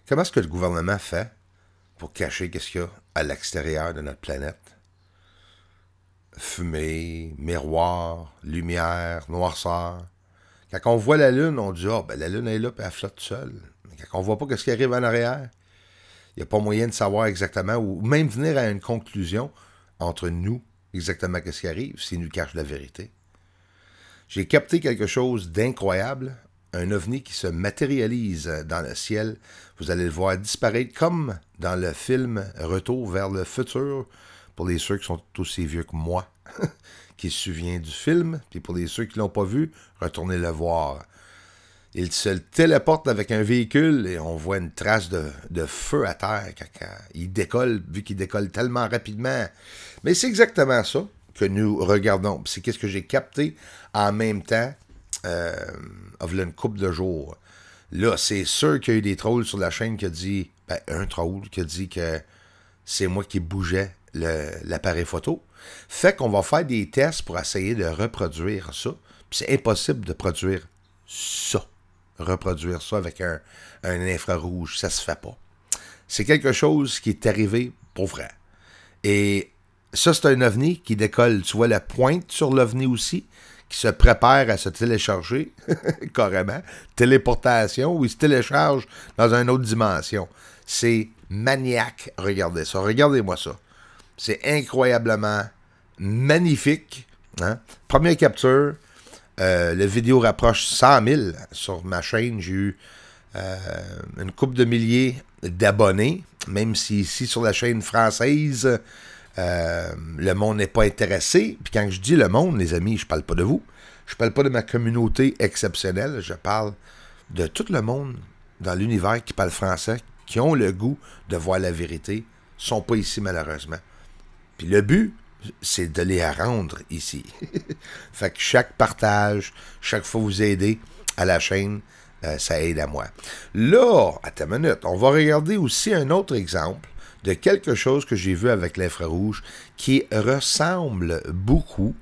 Comment est-ce que le gouvernement fait pour cacher qu'est-ce qu'il y a à l'extérieur de notre planète? Fumée, miroir, lumière, noirceur. Quand on voit la Lune, on dit « Ah, ben la Lune est là, puis elle flotte seule. » Mais quand on voit pas ce qui arrive en arrière, il n'y a pas moyen de savoir exactement, ou même venir à une conclusion entre nous, exactement ce qui arrive, s'il nous cache la vérité. J'ai capté quelque chose d'incroyable, un ovni qui se matérialise dans le ciel. Vous allez le voir disparaître comme dans le film Retour vers le futur, pour les ceux qui sont aussi vieux que moi, qui se souviennent du film, puis pour les ceux qui ne l'ont pas vu, retournez le voir. Il se téléporte avec un véhicule et on voit une trace de feu à terre quand il décolle, vu qu'il décolle tellement rapidement. Mais c'est exactement ça que nous regardons. C'est qu'est-ce que j'ai capté en même temps, il y a une couple de jours. Là, c'est sûr qu'il y a eu des trolls sur la chaîne qui a dit, ben, un troll qui a dit que c'est moi qui bougeais l'appareil photo. Fait qu'on va faire des tests pour essayer de reproduire ça. Puis c'est impossible de produire ça. Reproduire ça avec un infrarouge, ça se fait pas. C'est quelque chose qui est arrivé pour vrai. Et ça, c'est un ovni qui décolle. Tu vois la pointe sur l'ovni aussi, qui se prépare à se télécharger, carrément. Téléportation, où il se télécharge dans une autre dimension. C'est maniaque, regardez ça. Regardez-moi ça. C'est incroyablement magnifique. Hein? Première capture. La vidéo rapproche 100 000 sur ma chaîne. J'ai eu une couple de milliers d'abonnés, même si ici sur la chaîne française, le monde n'est pas intéressé. Puis quand je dis le monde, les amis, je parle pas de vous. Je parle pas de ma communauté exceptionnelle. Je parle de tout le monde dans l'univers qui parle français, qui ont le goût de voir la vérité, sont pas ici malheureusement. Puis le but, c'est de les rendre ici. Fait que chaque partage, chaque fois vous aidez à la chaîne, ça aide à moi. Là, attends une minute, on va regarder aussi un autre exemple de quelque chose que j'ai vu avec l'infrarouge qui ressemble beaucoup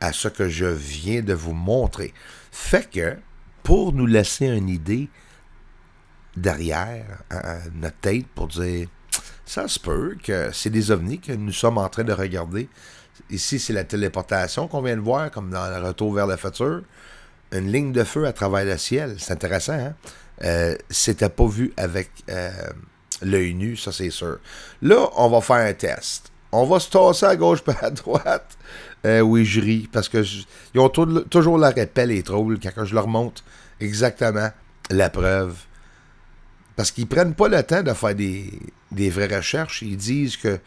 à ce que je viens de vous montrer. Fait que, pour nous laisser une idée derrière notre tête pour dire... Ça se peut que c'est des ovnis que nous sommes en train de regarder. Ici, c'est la téléportation qu'on vient de voir, comme dans le Retour vers le futur. Une ligne de feu à travers le ciel. C'est intéressant, hein? C'était pas vu avec l'œil nu, ça c'est sûr. Là, on va faire un test. On va se tasser à gauche et à droite. Oui, je ris, parce que ils ont toujours la répète, les trolls, quand je leur montre exactement la preuve. Parce qu'ils prennent pas le temps de faire des vraies recherches. Ils disent que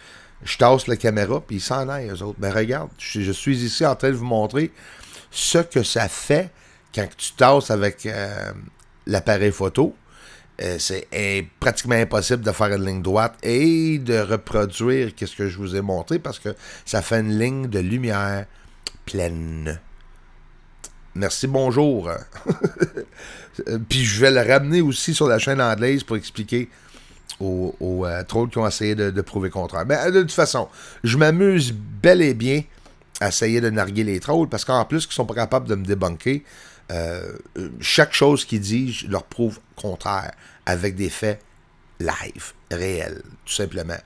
je tasse la caméra, puis ils s'en aillent, eux autres. Ben regarde, je suis ici en train de vous montrer ce que ça fait quand tu tasses avec l'appareil photo. C'est pratiquement impossible de faire une ligne droite et de reproduire ce que je vous ai montré, parce que ça fait une ligne de lumière pleine. Merci, bonjour. Puis je vais le ramener aussi sur la chaîne anglaise pour expliquer aux trolls qui ont essayé de prouver le contraire. Mais de toute façon, je m'amuse bel et bien à essayer de narguer les trolls, parce qu'en plus, ils sont pas capables de me débunker. Chaque chose qu'ils disent, je leur prouve contraire, avec des faits live, réels, tout simplement.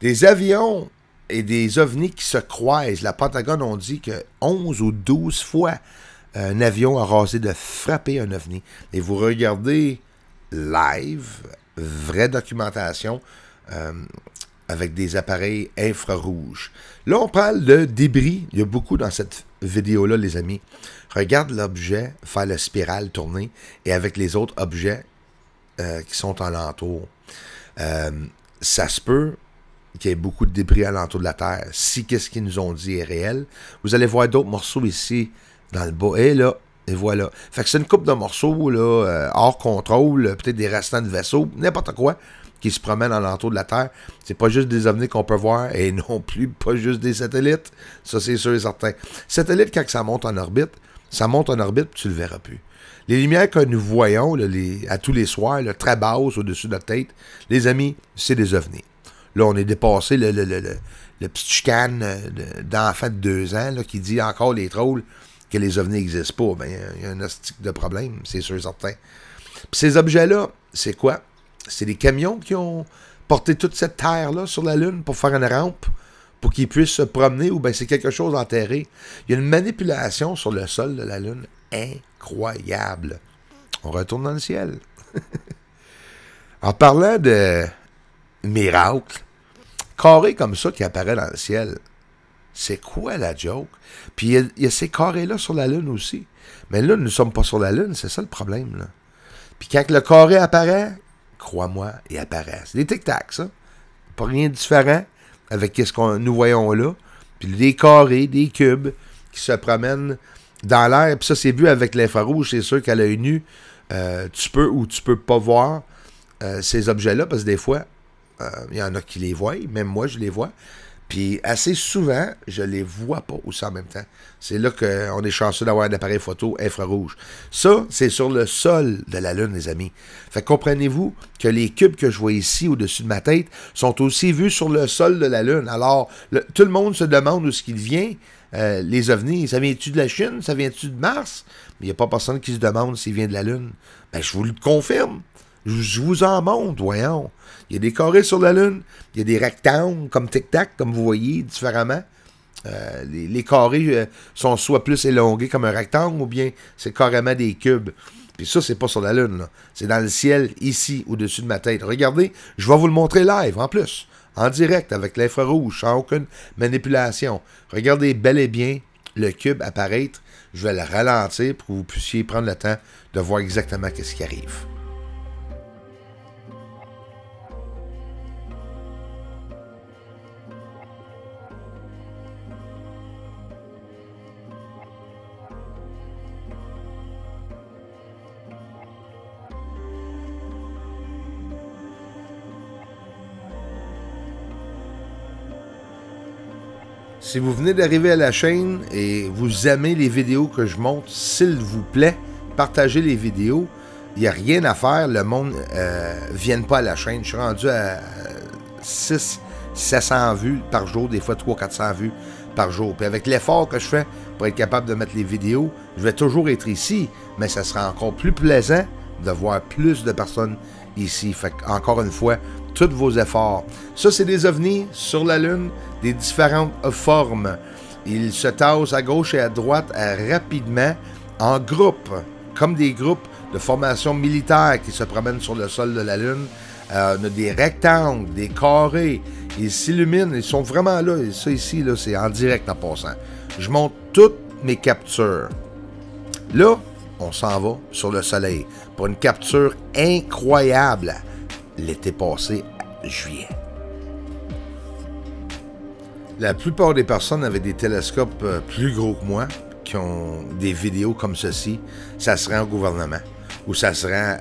Des avions et des ovnis qui se croisent. La Pentagone, on dit que 11 ou 12 fois, un avion a rasé de frapper un ovni. Et vous regardez live, vraie documentation, avec des appareils infrarouges. Là, on parle de débris. Il y a beaucoup dans cette vidéo-là, les amis. Regarde l'objet faire la spirale tourner, et avec les autres objets qui sont alentour. Ça se peut qu'il y ait beaucoup de débris alentour de la Terre. Si qu'est-ce qu'ils nous ont dit est réel, vous allez voir d'autres morceaux ici, dans le bas, et là, et voilà. Fait que c'est une coupe de morceaux, là, hors contrôle, peut-être des restants de vaisseaux, n'importe quoi, qui se promènent alentour de la Terre. C'est pas juste des ovnis qu'on peut voir, et non plus pas juste des satellites. Ça, c'est sûr et certain. Satellites, quand ça monte en orbite, puis tu le verras plus. Les lumières que nous voyons, là, à tous les soirs, là, très basses au-dessus de notre tête, les amis, c'est des ovnis. Là, on est dépassé le petit chicane d'enfant de 2 ans, là, qui dit encore les trolls que les ovnis n'existent pas. Ben, il y a un hostique de problème, c'est sûr et certain. Puis ces objets-là, c'est quoi? c'est des camions qui ont porté toute cette terre-là sur la Lune pour faire une rampe, pour qu'ils puissent se promener, ou bien c'est quelque chose enterré. Il y a une manipulation sur le sol de la Lune incroyable. On retourne dans le ciel. En parlant de miracles, carré comme ça qui apparaît dans le ciel, c'est quoi la joke? Puis il y a ces carrés-là sur la Lune aussi. Mais là, nous ne sommes pas sur la Lune, c'est ça le problème, là. Puis quand le carré apparaît, crois-moi, il apparaît. C'est des tic-tacs, ça. Pas rien de différent avec ce que nous voyons là. Puis des carrés, des cubes qui se promènent dans l'air. Puis ça, c'est vu avec l'infrarouge. C'est sûr qu'à l'œil nu, tu peux ou tu peux pas voir ces objets-là, parce que des fois, il y en a qui les voient, même moi, je les vois. Puis assez souvent, je les vois pas aussi en même temps. C'est là qu'on est chanceux d'avoir un appareil photo infrarouge. Ça, c'est sur le sol de la Lune, les amis. Fait que comprenez-vous que les cubes que je vois ici au-dessus de ma tête sont aussi vus sur le sol de la Lune. Alors, tout le monde se demande où ce qu'il vient. Les ovnis, ça vient-tu de la Chine? Ça vient-tu de Mars? Mais il n'y a pas personne qui se demande s'il vient de la Lune. Ben, je vous le confirme. Je vous en montre, voyons. Il y a des carrés sur la Lune, il y a des rectangles comme tic-tac, comme vous voyez, différemment. Les carrés sont soit plus élongés comme un rectangle, ou bien c'est carrément des cubes. Puis ça, c'est pas sur la Lune, là. C'est dans le ciel, ici, au-dessus de ma tête. Regardez, je vais vous le montrer live, en plus. En direct, avec l'infrarouge, sans aucune manipulation. Regardez bel et bien le cube apparaître. Je vais le ralentir pour que vous puissiez prendre le temps de voir exactement ce qui arrive. Si vous venez d'arriver à la chaîne et vous aimez les vidéos que je montre, s'il vous plaît, partagez les vidéos. Il n'y a rien à faire. Le monde ne vient pas à la chaîne. Je suis rendu à 600-700 vues par jour, des fois 300-400 vues par jour. Puis avec l'effort que je fais pour être capable de mettre les vidéos, je vais toujours être ici, mais ça sera encore plus plaisant de voir plus de personnes ici. Fait encore une fois, tous vos efforts. Ça, c'est des ovnis sur la Lune, des différentes formes. Ils se tassent à gauche et à droite rapidement, en groupe, comme des groupes de formation militaire qui se promènent sur le sol de la Lune. On a des rectangles, des carrés. Ils s'illuminent, ils sont vraiment là. Et ça ici, là, c'est en direct en passant. Je montre toutes mes captures. Là, on s'en va sur le soleil pour une capture incroyable l'été passé, juillet. La plupart des personnes avec des télescopes plus gros que moi, qui ont des vidéos comme ceci, ça se rend au gouvernement, ou ça se rend,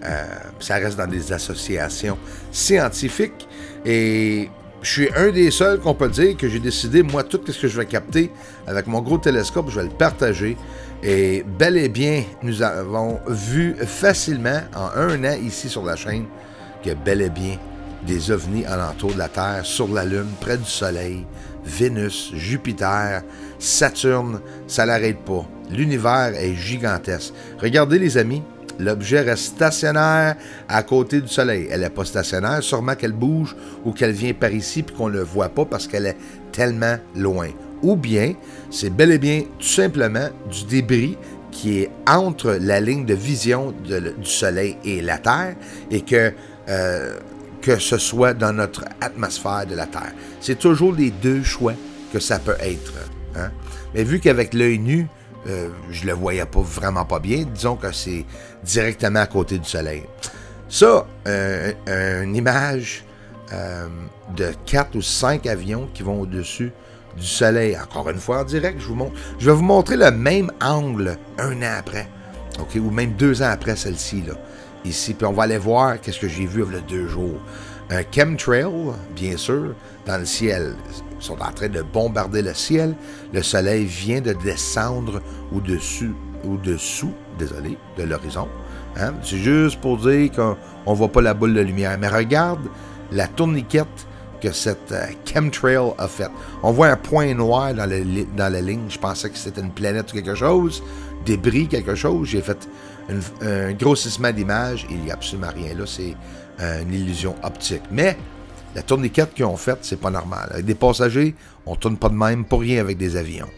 ça reste dans des associations scientifiques. Et je suis un des seuls qu'on peut dire que j'ai décidé, moi, tout ce que je vais capter avec mon gros télescope, je vais le partager. Et bel et bien, nous avons vu facilement, en un an ici sur la chaîne, qu'il y a bel et bien des ovnis alentour de la Terre, sur la Lune, près du Soleil, Vénus, Jupiter, Saturne, ça n'arrête pas. L'univers est gigantesque. Regardez les amis, l'objet reste stationnaire à côté du Soleil. Elle n'est pas stationnaire, sûrement qu'elle bouge ou qu'elle vient par ici puis qu'on ne le voit pas parce qu'elle est tellement loin. Ou bien, c'est bel et bien tout simplement du débris qui est entre la ligne de vision du Soleil et la Terre et que ce soit dans notre atmosphère de la Terre. C'est toujours les deux choix que ça peut être. Hein? Mais vu qu'avec l'œil nu, je le voyais pas vraiment pas bien, disons que c'est directement à côté du Soleil. Ça, une image de 4 ou 5 avions qui vont au-dessus du Soleil. Encore une fois en direct, je vous montre. Je vais vous montrer le même angle un an après. OK? Ou même 2 ans après celle-ci, là. Ici, puis on va aller voir qu'est-ce que j'ai vu il y a 2 jours. Un chemtrail, bien sûr, dans le ciel. Ils sont en train de bombarder le ciel. Le soleil vient de descendre au-dessous, désolé, de l'horizon. Hein? C'est juste pour dire qu'on ne voit pas la boule de lumière. Mais regarde la tourniquette que cette chemtrail a fait. On voit un point noir dans la ligne. Je pensais que c'était une planète ou quelque chose, débris, quelque chose. J'ai fait un grossissement d'image. Il n'y a absolument rien là. C'est une illusion optique. Mais la tourniquette qu'ils ont faite, c'est pas normal. Avec des passagers, on tourne pas de même pour rien avec des avions.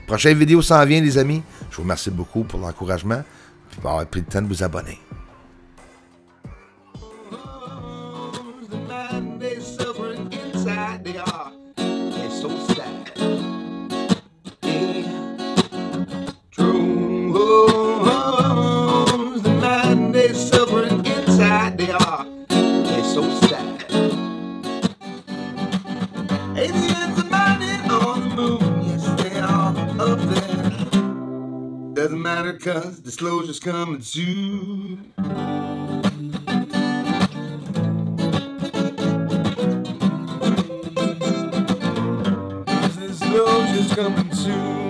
Prochaine vidéo s'en vient, les amis. Je vous remercie beaucoup pour l'encouragement. Puis avoir pris le temps de vous abonner. Doesn't matter cause disclosure's coming soon. Disclosure's coming soon.